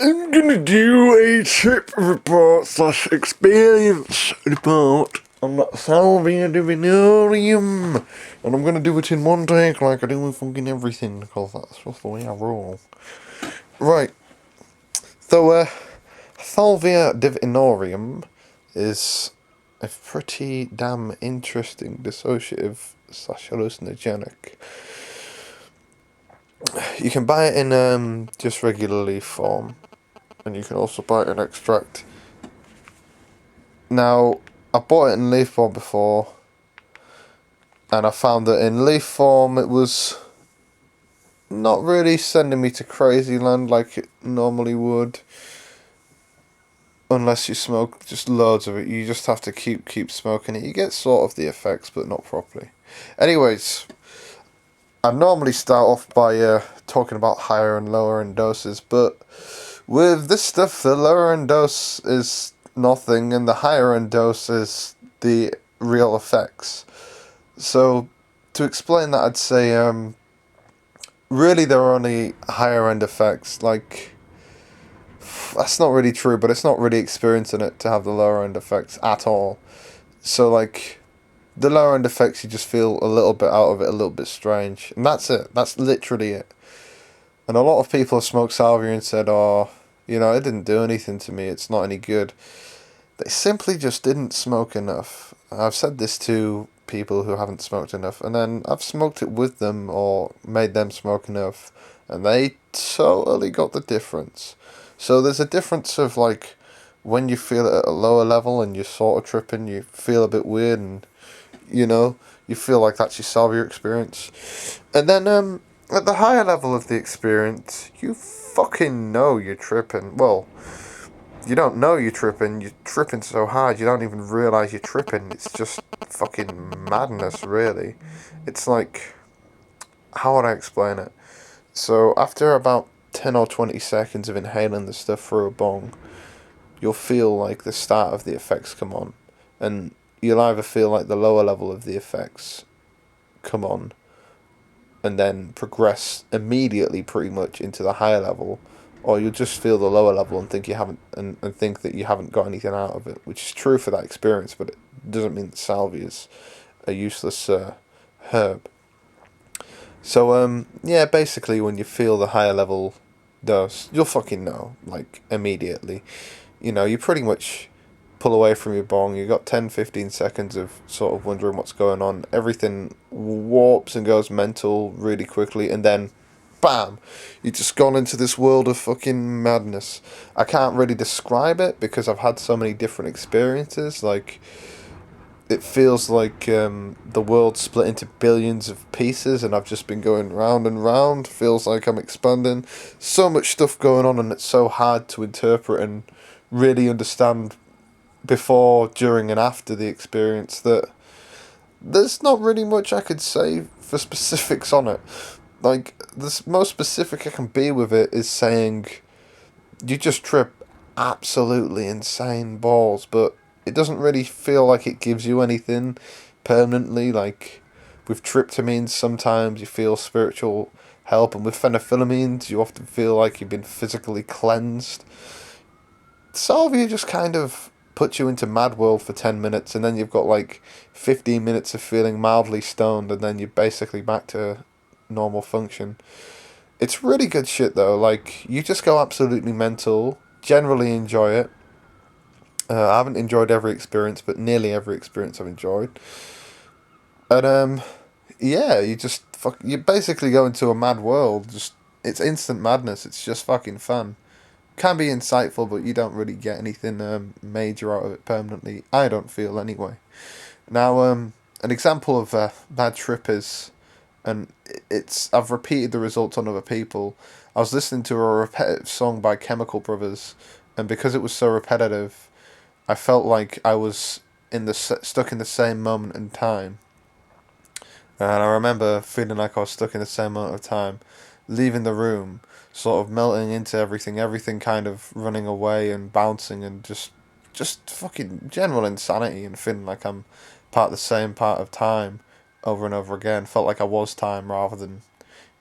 I'm gonna do a trip report slash experience report on that Salvia Divinorum. And I'm gonna do it in one take like I do with fucking everything, because that's just the way I roll. Right. So, Salvia Divinorum is a pretty damn interesting dissociative slash hallucinogenic. You can buy it in just regular leaf form, and you can also buy it in extract. Now, I bought it in leaf form before, and I found that in leaf form it was not really sending me to crazy land like it normally would. Unless you smoke just loads of it, you just have to keep smoking it. You get sort of the effects, but not properly. Anyways, I normally start off by talking about higher and lower end doses, but with this stuff, the lower end dose is nothing, and the higher end dose is the real effects. So, to explain that, I'd say, really there are only higher end effects. Like, that's not really true, but it's not really experiencing it to have the lower end effects at all. So, like, the lower end effects, you just feel a little bit out of it, a little bit strange. And that's it. That's literally it. And a lot of people have smoked salvia and said, oh, you know, it didn't do anything to me, it's not any good. They simply just didn't smoke enough. I've said this to people who haven't smoked enough, and then I've smoked it with them or made them smoke enough, and they totally got the difference. So there's a difference of, like, when you feel it at a lower level and you're sort of tripping, you feel a bit weird, and, you know, you feel like that's your salvia experience. And then, at the higher level of the experience, you fucking know you're tripping. Well, you don't know you're tripping so hard you don't even realise you're tripping. It's just fucking madness, really. It's like, how would I explain it? So, after about 10 or 20 seconds of inhaling the stuff through a bong, you'll feel like the start of the effects come on. And you'll either feel like the lower level of the effects come on, and then progress immediately pretty much into the higher level, or you'll just feel the lower level and think you haven't and think that you haven't got anything out of it, which is true for that experience, but it doesn't mean that salvia is a useless herb. So yeah, basically when you feel the higher level dose, you'll fucking know, like, immediately. You know, you pretty much pull away from your bong, you got 10-15 seconds of sort of wondering what's going on, everything warps and goes mental really quickly, and then bam, you just gone into this world of fucking madness. I can't really describe it because I've had so many different experiences. Like, it feels like the world split into billions of pieces and I've just been going round and round. Feels like I'm expanding. So much stuff going on, and it's so hard to interpret and really understand before, during, and after the experience that there's not really much I could say for specifics on it. Like, the most specific I can be with it is saying you just trip absolutely insane balls, but it doesn't really feel like it gives you anything permanently. Like, with tryptamines, sometimes you feel spiritual help, and with phenethylamines, you often feel like you've been physically cleansed. Salvia just kind of puts you into mad world for 10 minutes, and then you've got like 15 minutes of feeling mildly stoned, and then you're basically back to normal function. It's really good shit though. Like, you just go absolutely mental. Generally enjoy it. I haven't enjoyed every experience, but nearly every experience I've enjoyed. And yeah, you basically go into a mad world. Just, it's instant madness. It's just fucking fun. Can be insightful, but you don't really get anything major out of it permanently. I don't feel anyway. Now, an example of a bad trip is, and I've repeated the results on other people. I was listening to a repetitive song by Chemical Brothers, and because it was so repetitive, I felt like I was stuck in the same moment in time. And I remember feeling like I was stuck in the same moment of time, leaving the room, sort of melting into everything kind of running away and bouncing, and just fucking general insanity, and feeling like I'm part of the same part of time over and over again. Felt like I was time rather than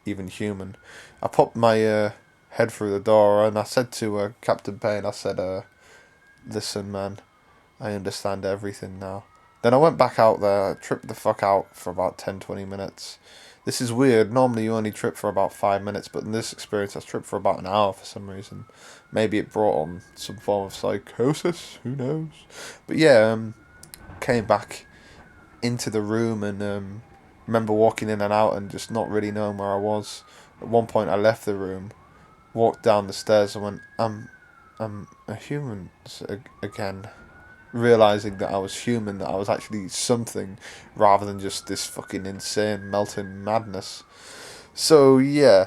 even human. I popped my head through the door, and I said to Captain Payne, I said, listen, man, I understand everything now. Then I went back out there, tripped the fuck out for about 10-20 minutes. This is weird. Normally you only trip for about 5 minutes, but in this experience I tripped for about an hour for some reason. Maybe it brought on some form of psychosis, who knows. But yeah, came back into the room and remember walking in and out and just not really knowing where I was. At one point I left the room, walked down the stairs and went, I'm a human again. Realising that I was human, that I was actually something rather than just this fucking insane melting madness. So yeah,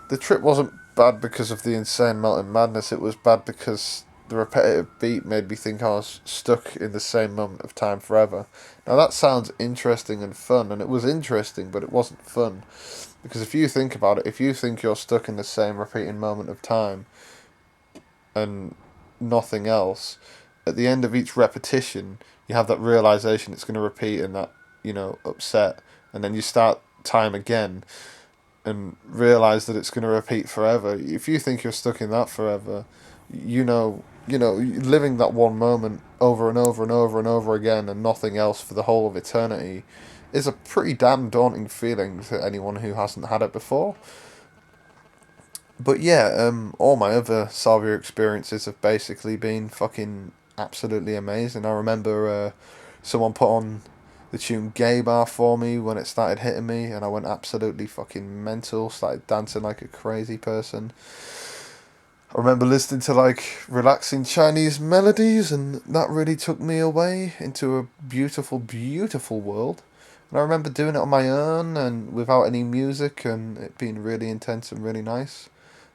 the trip wasn't bad because of the insane melting madness, it was bad because the repetitive beat made me think I was stuck in the same moment of time forever. Now that sounds interesting and fun, and it was interesting, but it wasn't fun. Because if you think about it, if you think you're stuck in the same repeating moment of time and nothing else, at the end of each repetition, you have that realization it's going to repeat and that, upset. And then you start time again and realize that it's going to repeat forever. If you think you're stuck in that forever, living that one moment over and over and over and over again and nothing else for the whole of eternity is a pretty damn daunting feeling to anyone who hasn't had it before. But yeah, all my other Salvia experiences have basically been fucking absolutely amazing. I remember someone put on the tune Gay Bar for me when it started hitting me, and I went absolutely fucking mental, started dancing like a crazy person. I remember listening to like relaxing Chinese melodies, and that really took me away into a beautiful, beautiful world. And I remember doing it on my own and without any music, and it being really intense and really nice.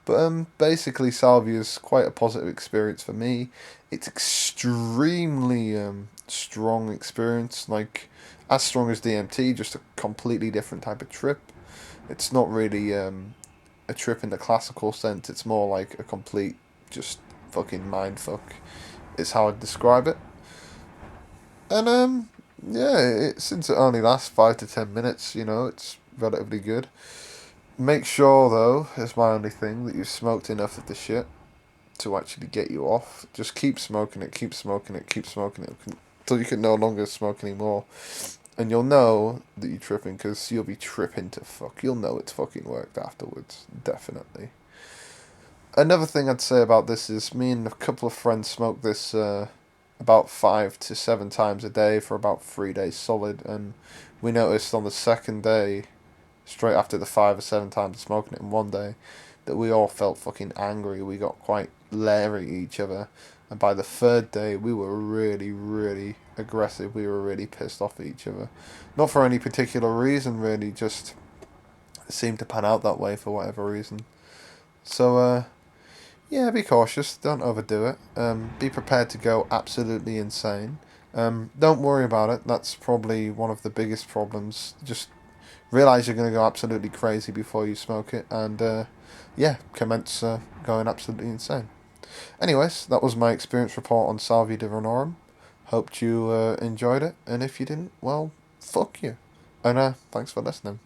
But basically, Salvia's quite a positive experience for me. It's extremely strong experience, like as strong as DMT, just a completely different type of trip. It's not really a trip in the classical sense. It's more like a complete, just fucking mindfuck. Is how I'd describe it. And yeah, since it only lasts 5 to 10 minutes, it's relatively good. Make sure, though, is my only thing, that you've smoked enough of the shit to actually get you off. Just keep smoking it, keep smoking it, keep smoking it, until you can no longer smoke anymore. And you'll know that you're tripping, because you'll be tripping to fuck. You'll know it's fucking worked afterwards, definitely. Another thing I'd say about this is me and a couple of friends smoked this about 5 to 7 times a day for about 3 days solid, and we noticed on the second day, straight after the 5 or 7 times of smoking it in one day, that we all felt fucking angry. We got quite leery at each other, and by the third day we were really, really aggressive. We were really pissed off at each other, not for any particular reason really, just it seemed to pan out that way for whatever reason. So yeah, be cautious, don't overdo it. Be prepared to go absolutely insane. Don't worry about it, that's probably one of the biggest problems. Just realise you're going to go absolutely crazy before you smoke it, and yeah, commence going absolutely insane. Anyways, that was my experience report on Salvia Divinorum. Hoped you enjoyed it, and if you didn't, well, fuck you. And thanks for listening.